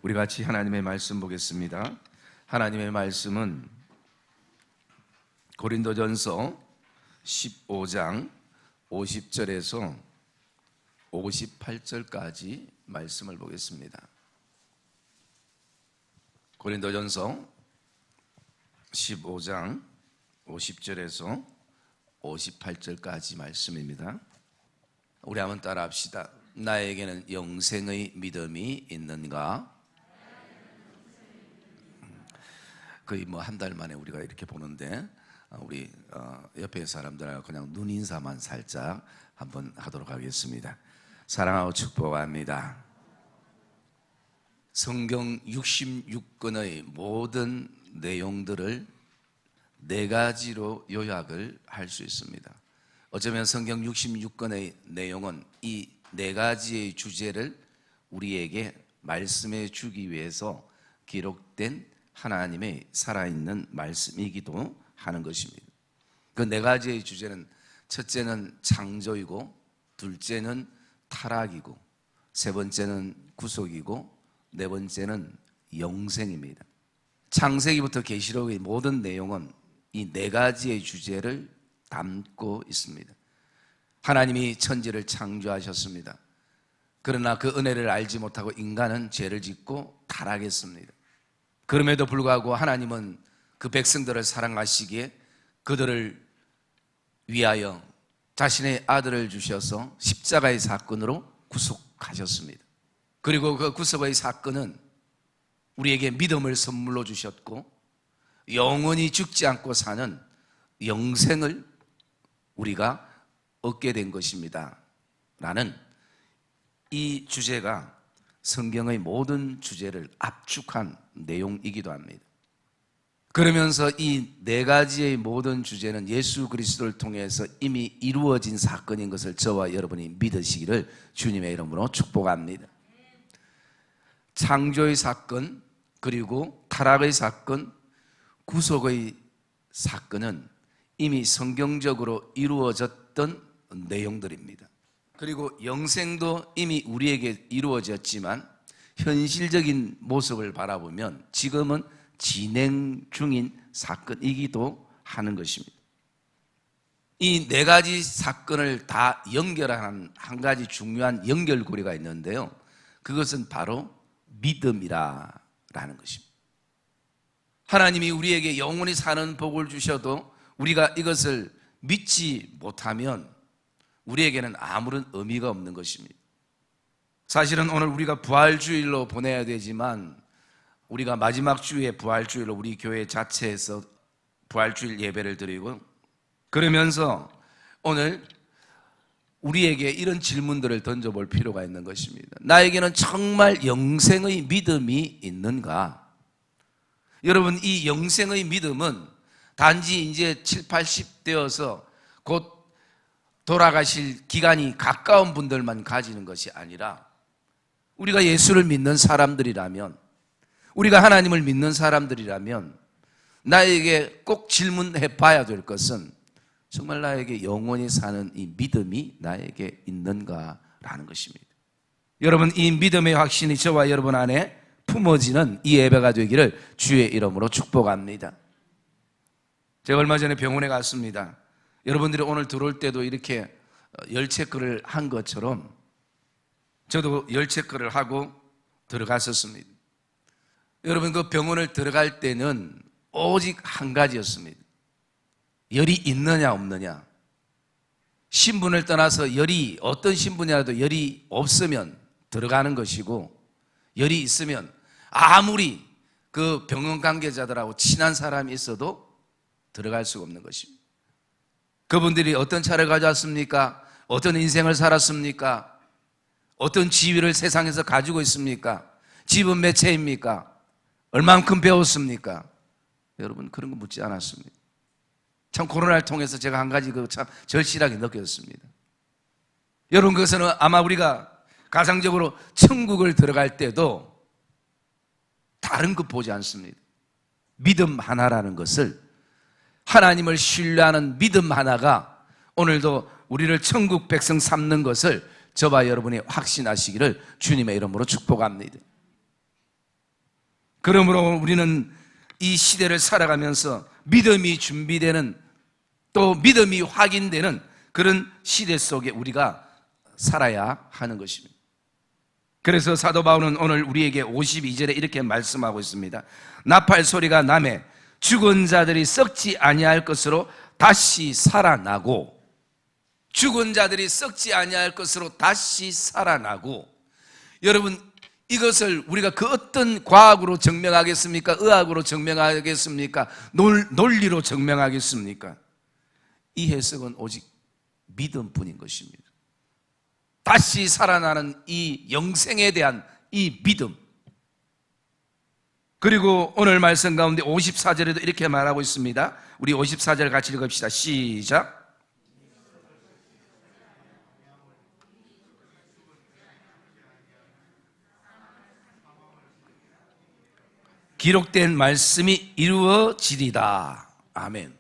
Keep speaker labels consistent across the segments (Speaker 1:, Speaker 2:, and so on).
Speaker 1: 우리 같이 하나님의 말씀 보겠습니다. 하나님의 말씀은 고린도전서 15장 50절에서 58절까지 말씀을 보겠습니다. 고린도전서 15장 50절에서 58절까지 말씀입니다. 우리 한번 따라 합시다. 나에게는 영생의 믿음이 있는가? 거의 한 달 만에 우리가 이렇게 보는데 우리 옆에 사람들하고 그냥 눈인사만 살짝 한번 하도록 하겠습니다. 사랑하고 축복합니다. 성경 66권의 모든 내용들을 4가지로 요약을 할 수 있습니다. 어쩌면 성경 66권의 내용은 이 4가지의 주제를 우리에게 말씀해 주기 위해서 기록된 하나님의 살아있는 말씀이기도 하는 것입니다. 그 4가지의 주제는 첫째는 창조이고, 둘째는 타락이고, 세 번째는 구속이고, 네 번째는 영생입니다. 창세기부터 계시록의 모든 내용은 이 4가지의 주제를 담고 있습니다. 하나님이 천지를 창조하셨습니다. 그러나 그 은혜를 알지 못하고 인간은 죄를 짓고 타락했습니다. 그럼에도 불구하고 하나님은 그 백성들을 사랑하시기에 그들을 위하여 자신의 아들을 주셔서 십자가의 사건으로 구속하셨습니다. 그리고 그 구속의 사건은 우리에게 믿음을 선물로 주셨고 영원히 죽지 않고 사는 영생을 우리가 얻게 된 것입니다 라는 이 주제가 성경의 모든 주제를 압축한 내용이기도 합니다. 그러면서 이 4가지의 모든 주제는 예수 그리스도를 통해서 이미 이루어진 사건인 것을 저와 여러분이 믿으시기를 주님의 이름으로 축복합니다. 창조의 사건, 그리고 타락의 사건, 구속의 사건은 이미 성경적으로 이루어졌던 내용들입니다. 그리고 영생도 이미 우리에게 이루어졌지만 현실적인 모습을 바라보면 지금은 진행 중인 사건이기도 하는 것입니다. 이 4가지 사건을 다 연결하는 한 가지 중요한 연결고리가 있는데요, 그것은 바로 믿음이라는 것입니다. 하나님이 우리에게 영원히 사는 복을 주셔도 우리가 이것을 믿지 못하면 우리에게는 아무런 의미가 없는 것입니다. 사실은 오늘 우리가 부활주일로 보내야 되지만 우리가 마지막 주에 부활주일로 우리 교회 자체에서 부활주일 예배를 드리고, 그러면서 오늘 우리에게 이런 질문들을 던져볼 필요가 있는 것입니다. 나에게는 정말 영생의 믿음이 있는가? 여러분, 이 영생의 믿음은 단지 이제 7, 80 되어서 곧 돌아가실 기간이 가까운 분들만 가지는 것이 아니라 우리가 예수를 믿는 사람들이라면, 우리가 하나님을 믿는 사람들이라면 나에게 꼭 질문해 봐야 될 것은 정말 나에게 영원히 사는 이 믿음이 나에게 있는가라는 것입니다. 여러분, 이 믿음의 확신이 저와 여러분 안에 품어지는 이 예배가 되기를 주의 이름으로 축복합니다. 제가 얼마 전에 병원에 갔습니다. 여러분들이 오늘 들어올 때도 이렇게 열 체크를 한 것처럼 저도 열 체크를 하고 들어갔었습니다. 여러분, 그 병원을 들어갈 때는 오직 한 가지였습니다. 열이 있느냐 없느냐. 신분을 떠나서 열이, 어떤 신분이라도 열이 없으면 들어가는 것이고, 열이 있으면 아무리 그 병원 관계자들하고 친한 사람이 있어도 들어갈 수가 없는 것입니다. 그분들이 어떤 차를 가져왔습니까? 어떤 인생을 살았습니까? 어떤 지위를 세상에서 가지고 있습니까? 집은 몇 채입니까? 얼만큼 배웠습니까? 여러분, 그런 거 묻지 않았습니다. 참 코로나를 통해서 제가 한 가지 참 절실하게 느꼈습니다. 여러분, 그것은 아마 우리가 가상적으로 천국을 들어갈 때도 다른 것 보지 않습니다. 믿음 하나라는 것을, 하나님을 신뢰하는 믿음 하나가 오늘도 우리를 천국 백성 삼는 것을 저와 여러분이 확신하시기를 주님의 이름으로 축복합니다. 그러므로 우리는 이 시대를 살아가면서 믿음이 준비되는, 또 믿음이 확인되는 그런 시대 속에 우리가 살아야 하는 것입니다. 그래서 사도 바울은 오늘 우리에게 52절에 이렇게 말씀하고 있습니다. 나팔 소리가 나매 죽은 자들이 썩지 아니할 것으로 다시 살아나고, 죽은 자들이 썩지 아니할 것으로 다시 살아나고. 여러분, 이것을 우리가 그 어떤 과학으로 증명하겠습니까? 의학으로 증명하겠습니까? 논리로 증명하겠습니까? 이 해석은 오직 믿음뿐인 것입니다. 다시 살아나는 이 영생에 대한 이 믿음. 그리고 오늘 말씀 가운데 54절에도 이렇게 말하고 있습니다. 우리 54절 같이 읽읍시다. 시작. 기록된 말씀이 이루어지리다. 아멘.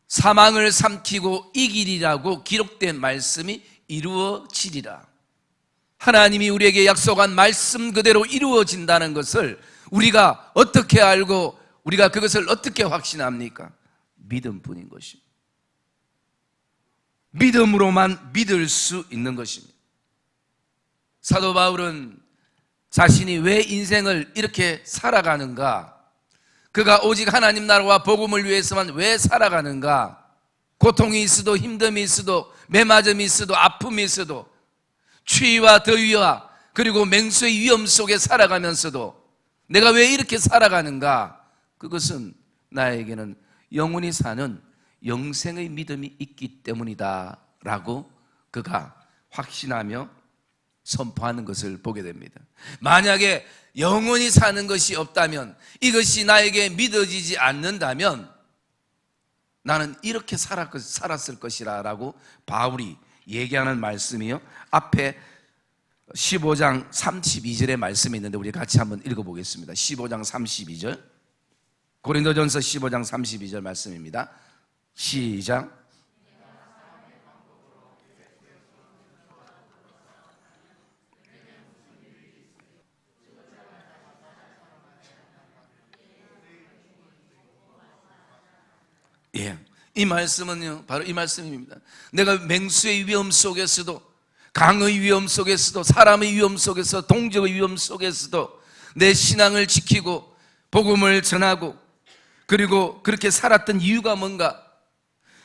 Speaker 1: 사망을 삼키고 이기리라고 기록된 말씀이 이루어지리라. 하나님이 우리에게 약속한 말씀 그대로 이루어진다는 것을 우리가 어떻게 알고 우리가 그것을 어떻게 확신합니까? 믿음뿐인 것입니다. 믿음으로만 믿을 수 있는 것입니다. 사도 바울은 자신이 왜 인생을 이렇게 살아가는가, 그가 오직 하나님 나라와 복음을 위해서만 왜 살아가는가, 고통이 있어도 힘듦이 있어도 매맞음이 있어도 아픔이 있어도 추위와 더위와 그리고 맹수의 위험 속에 살아가면서도 내가 왜 이렇게 살아가는가, 그것은 나에게는 영원히 사는 영생의 믿음이 있기 때문이다 라고 그가 확신하며 선포하는 것을 보게 됩니다. 만약에 영원히 사는 것이 없다면, 이것이 나에게 믿어지지 않는다면 나는 이렇게 살았을 것이라 라고 바울이 얘기하는 말씀이요, 앞에 15장 32절의 말씀이 있는데 우리 같이 한번 읽어보겠습니다. 15장 32절, 고린도전서 15장 32절 말씀입니다. 시작. 예, 이 말씀은요 바로 이 말씀입니다. 내가 맹수의 위험 속에서도, 강의 위험 속에서도, 사람의 위험 속에서, 동족의 위험 속에서도 내 신앙을 지키고 복음을 전하고, 그리고 그렇게 살았던 이유가 뭔가,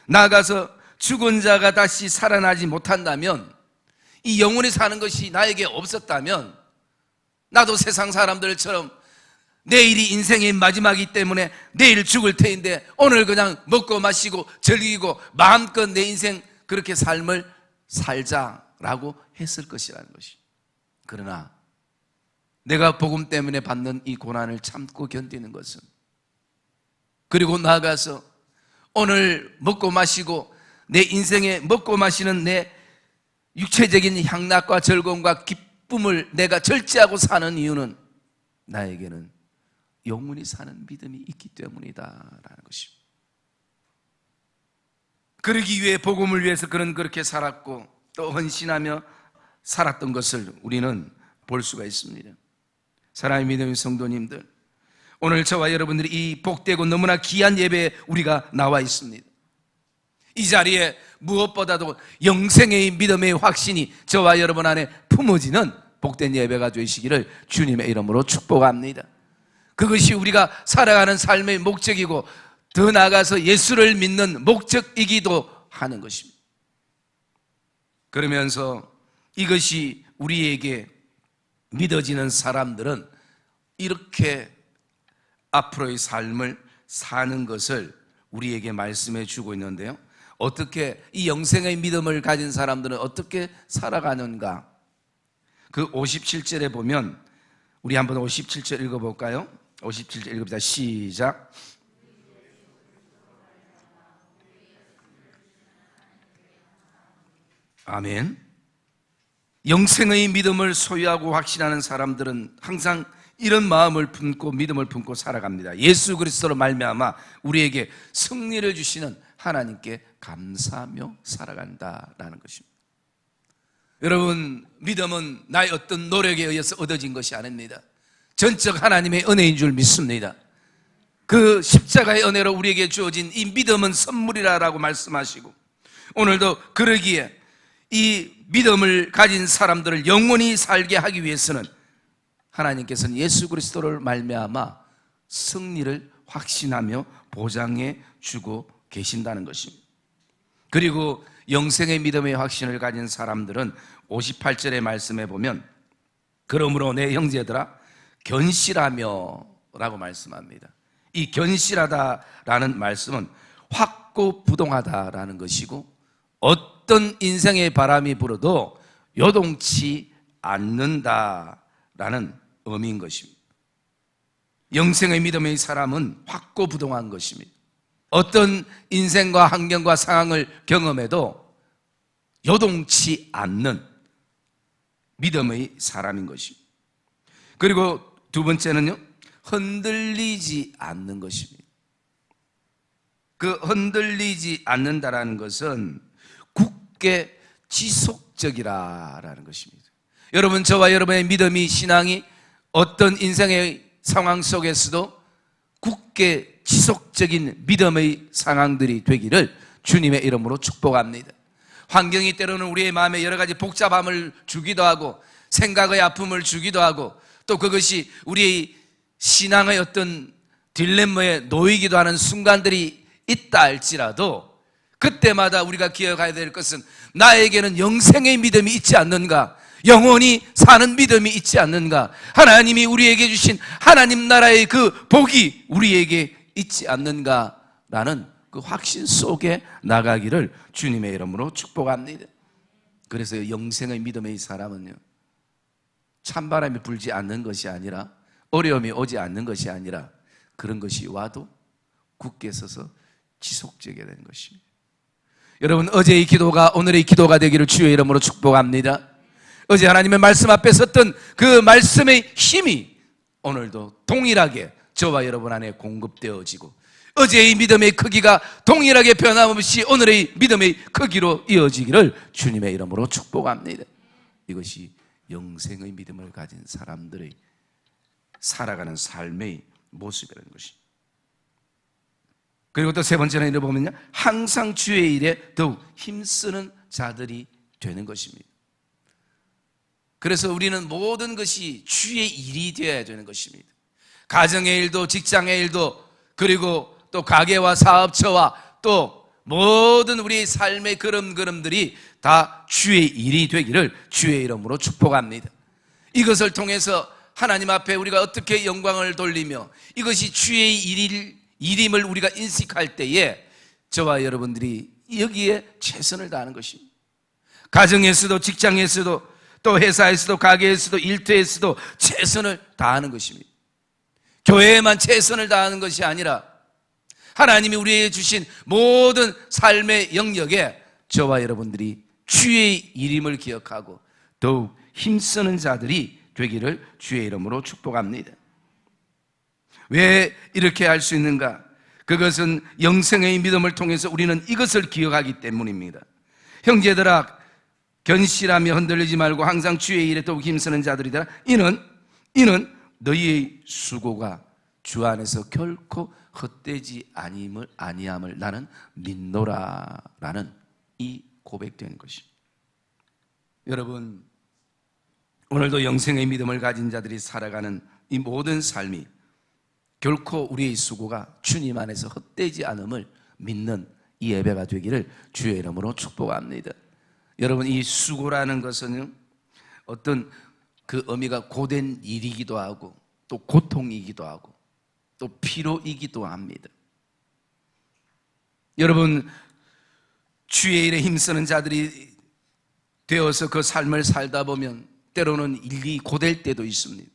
Speaker 1: 나아가서 죽은 자가 다시 살아나지 못한다면, 이 영원히 사는 것이 나에게 없었다면 나도 세상 사람들처럼 내일이 인생의 마지막이기 때문에 내일 죽을 테인데 오늘 그냥 먹고 마시고 즐기고 마음껏 내 인생 그렇게 삶을 살자라고 했을 것이라는 것이. 그러나 내가 복음 때문에 받는 이 고난을 참고 견디는 것은, 그리고 나아가서 오늘 먹고 마시고 내 인생에 먹고 마시는 내 육체적인 향락과 즐거움과 기쁨을 내가 절제하고 사는 이유는 나에게는 영원히 사는 믿음이 있기 때문이다라는 것입니다. 그러기 위해 복음을 위해서 그는 그렇게 살았고 또 헌신하며 살았던 것을 우리는 볼 수가 있습니다. 사랑하는 믿음의 성도님들, 오늘 저와 여러분들이 이 복되고 너무나 귀한 예배에 우리가 나와 있습니다. 이 자리에 무엇보다도 영생의 믿음의 확신이 저와 여러분 안에 품어지는 복된 예배가 되시기를 주님의 이름으로 축복합니다. 그것이 우리가 살아가는 삶의 목적이고 더 나아가서 예수를 믿는 목적이기도 하는 것입니다. 그러면서 이것이 우리에게 믿어지는 사람들은 이렇게 앞으로의 삶을 사는 것을 우리에게 말씀해 주고 있는데요, 어떻게 이 영생의 믿음을 가진 사람들은 어떻게 살아가는가? 그 57절에 보면 우리 한번 57절 읽어볼까요? 57절 읽읍시다. 시작. 아멘. 영생의 믿음을 소유하고 확신하는 사람들은 항상 이런 마음을 품고 믿음을 품고 살아갑니다. 예수 그리스도로 말미암아 우리에게 승리를 주시는 하나님께 감사하며 살아간다라는 것입니다. 여러분, 믿음은 나의 어떤 노력에 의해서 얻어진 것이 아닙니다. 전적 하나님의 은혜인 줄 믿습니다. 그 십자가의 은혜로 우리에게 주어진 이 믿음은 선물이라고 말씀하시고, 오늘도 그러기에 이 믿음을 가진 사람들을 영원히 살게 하기 위해서는 하나님께서는 예수 그리스도를 말미암아 승리를 확신하며 보장해 주고 계신다는 것입니다. 그리고 영생의 믿음의 확신을 가진 사람들은 58절의 말씀에 보면, 그러므로 내 형제들아 견실하며 라고 말씀합니다. 이 견실하다라는 말씀은 확고부동하다라는 것이고, 어떤 인생의 바람이 불어도 요동치 않는다라는 의미인 것입니다. 영생의 믿음의 사람은 확고부동한 것입니다. 어떤 인생과 환경과 상황을 경험해도 요동치 않는 믿음의 사람인 것입니다. 그리고 두 번째는요, 흔들리지 않는 것입니다. 그 흔들리지 않는다라는 것은 굳게 지속적이라는 것입니다. 여러분, 저와 여러분의 믿음이, 신앙이 어떤 인생의 상황 속에서도 굳게 지속적인 믿음의 상황들이 되기를 주님의 이름으로 축복합니다. 환경이 때로는 우리의 마음에 여러 가지 복잡함을 주기도 하고 생각의 아픔을 주기도 하고, 또 그것이 우리의 신앙의 어떤 딜레마에 놓이기도 하는 순간들이 있다 할지라도, 그때마다 우리가 기억해야 될 것은 나에게는 영생의 믿음이 있지 않는가, 영원히 사는 믿음이 있지 않는가, 하나님이 우리에게 주신 하나님 나라의 그 복이 우리에게 있지 않는가라는 그 확신 속에 나가기를 주님의 이름으로 축복합니다. 그래서 영생의 믿음의 사람은요, 찬바람이 불지 않는 것이 아니라, 어려움이 오지 않는 것이 아니라, 그런 것이 와도 굳게 서서 지속적이게 되는 것입니다. 여러분, 어제의 기도가 오늘의 기도가 되기를 주의 이름으로 축복합니다. 어제 하나님의 말씀 앞에 섰던 그 말씀의 힘이 오늘도 동일하게 저와 여러분 안에 공급되어지고, 어제의 믿음의 크기가 동일하게 변함없이 오늘의 믿음의 크기로 이어지기를 주님의 이름으로 축복합니다. 이것이 영생의 믿음을 가진 사람들의 살아가는 삶의 모습이라는 것입니다. 그리고 또 세 번째는 이를 보면요, 항상 주의 일에 더욱 힘쓰는 자들이 되는 것입니다. 그래서 우리는 모든 것이 주의 일이 되어야 되는 것입니다. 가정의 일도, 직장의 일도, 그리고 또 가게와 사업처와 또 모든 우리의 삶의 걸음걸음들이 다 주의 일이 되기를 주의 이름으로 축복합니다. 이것을 통해서 하나님 앞에 우리가 어떻게 영광을 돌리며 이것이 주의 일임을 우리가 인식할 때에 저와 여러분들이 여기에 최선을 다하는 것입니다. 가정에서도, 직장에서도, 또 회사에서도, 가게에서도, 일터에서도 최선을 다하는 것입니다. 교회에만 최선을 다하는 것이 아니라 하나님이 우리에게 주신 모든 삶의 영역에 저와 여러분들이 주의 일임을 기억하고 더욱 힘쓰는 자들이 되기를 주의 이름으로 축복합니다. 왜 이렇게 할 수 있는가? 그것은 영생의 믿음을 통해서 우리는 이것을 기억하기 때문입니다. 형제들아 견실하며 흔들리지 말고 항상 주의 일에 더욱 힘쓰는 자들이다. 이는 너희의 수고가 주 안에서 결코 헛되지 아니함을 나는 믿노라라는 이 고백되는 것입니다. 여러분, 오늘도 영생의 믿음을 가진 자들이 살아가는 이 모든 삶이 결코 우리의 수고가 주님 안에서 헛되지 않음을 믿는 이 예배가 되기를 주의 이름으로 축복합니다. 여러분, 이 수고라는 것은 어떤 그 의미가 고된 일이기도 하고 또 고통이기도 하고 또 피로이기도 합니다. 여러분, 주의 일에 힘쓰는 자들이 되어서 그 삶을 살다 보면 때로는 일이 고될 때도 있습니다.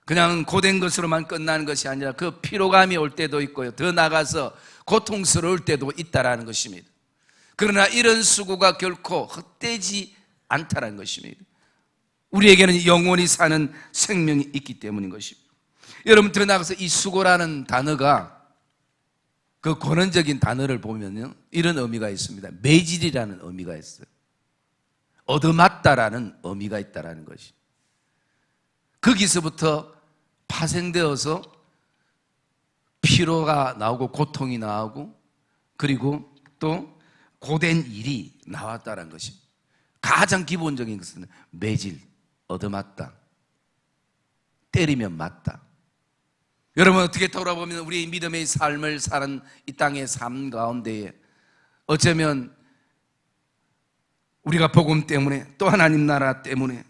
Speaker 1: 그냥 고된 것으로만 끝나는 것이 아니라 그 피로감이 올 때도 있고요, 더 나아가서 고통스러울 때도 있다라는 것입니다. 그러나 이런 수고가 결코 헛되지 않다라는 것입니다. 우리에게는 영원히 사는 생명이 있기 때문인 것입니다. 여러분, 더 나아가서 이 수고라는 단어가 그 권원적인 단어를 보면요, 이런 의미가 있습니다. 매질이라는 의미가 있어요. 얻어맞다라는 의미가 있다라는 것이. 거기서부터 파생되어서 피로가 나오고 고통이 나오고 그리고 또 고된 일이 나왔다는 것이 가장 기본적인 것은 매질, 얻어맞다, 때리면 맞다. 여러분 어떻게 돌아보면 우리의 믿음의 삶을 사는 이 땅의 삶 가운데에 어쩌면 우리가 복음 때문에 또 하나님 나라 때문에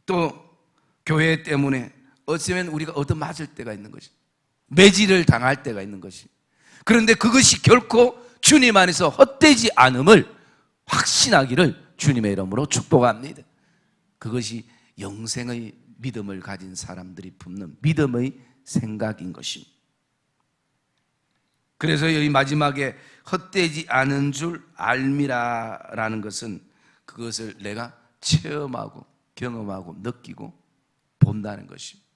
Speaker 1: 또 교회 때문에 어쩌면 우리가 얻어맞을 때가 있는 것이, 매질을 당할 때가 있는 것이, 그런데 그것이 결코 주님 안에서 헛되지 않음을 확신하기를 주님의 이름으로 축복합니다. 그것이 영생의 믿음을 가진 사람들이 품는 믿음의 생각인 것입니다. 그래서 여기 마지막에 헛되지 않은 줄 알미라라는 것은 그것을 내가 체험하고 경험하고 느끼고 본다는 것입니다.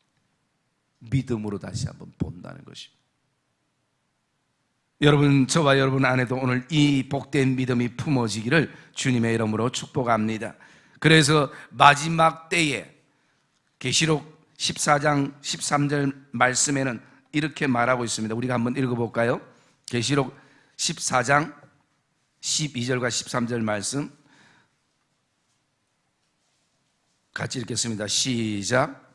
Speaker 1: 믿음으로 다시 한번 본다는 것입니다. 여러분, 저와 여러분 안에도 오늘 이 복된 믿음이 품어지기를 주님의 이름으로 축복합니다. 그래서 마지막 때에 계시록 14장 13절 말씀에는 이렇게 말하고 있습니다. 우리가 한번 읽어볼까요? 계시록 14장 12절과 13절 말씀 같이 읽겠습니다. 시작.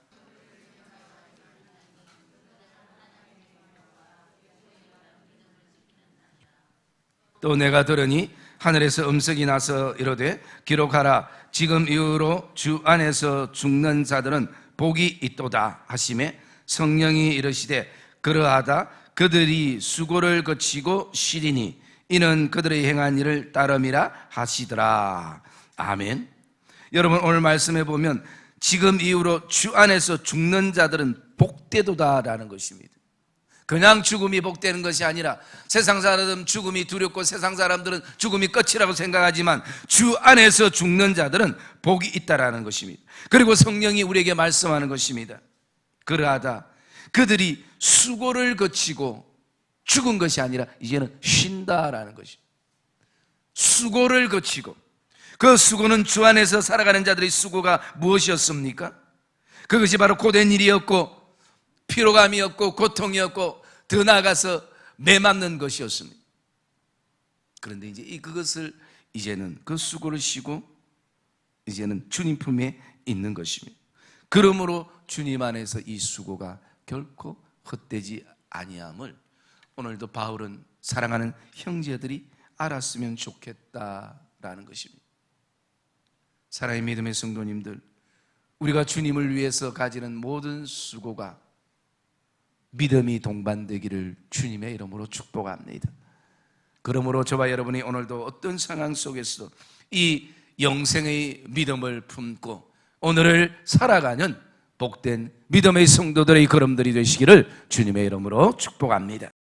Speaker 1: 또 내가 들으니 하늘에서 음성이 나서 이르되 기록하라, 지금 이후로 주 안에서 죽는 자들은 복이 있도다 하시매 성령이 이르시되 그러하다 그들이 수고를 거치고 쉬리니 이는 그들의 행한 일을 따름이라 하시더라. 아멘. 여러분 오늘 말씀해 보면 지금 이후로 주 안에서 죽는 자들은 복되도다라는 것입니다. 그냥 죽음이 복되는 것이 아니라 세상 사람들은 죽음이 두렵고 세상 사람들은 죽음이 끝이라고 생각하지만 주 안에서 죽는 자들은 복이 있다라는 것입니다. 그리고 성령이 우리에게 말씀하는 것입니다. 그러하다 그들이 수고를 거치고 죽은 것이 아니라 이제는 쉰다라는 것입니다. 수고를 거치고, 그 수고는 주 안에서 살아가는 자들의 수고가 무엇이었습니까? 그것이 바로 고된 일이었고 피로감이었고 고통이었고 더 나아가서 매맞는 것이었습니다. 그런데 이제 그것을 이제는 그 수고를 쉬고 이제는 주님 품에 있는 것입니다. 그러므로 주님 안에서 이 수고가 결코 헛되지 아니함을 오늘도 바울은 사랑하는 형제들이 알았으면 좋겠다라는 것입니다. 사랑의 믿음의 성도님들, 우리가 주님을 위해서 가지는 모든 수고가 믿음이 동반되기를 주님의 이름으로 축복합니다. 그러므로 저와 여러분이 오늘도 어떤 상황 속에서 이 영생의 믿음을 품고 오늘을 살아가는 복된 믿음의 성도들의 걸음들이 되시기를 주님의 이름으로 축복합니다.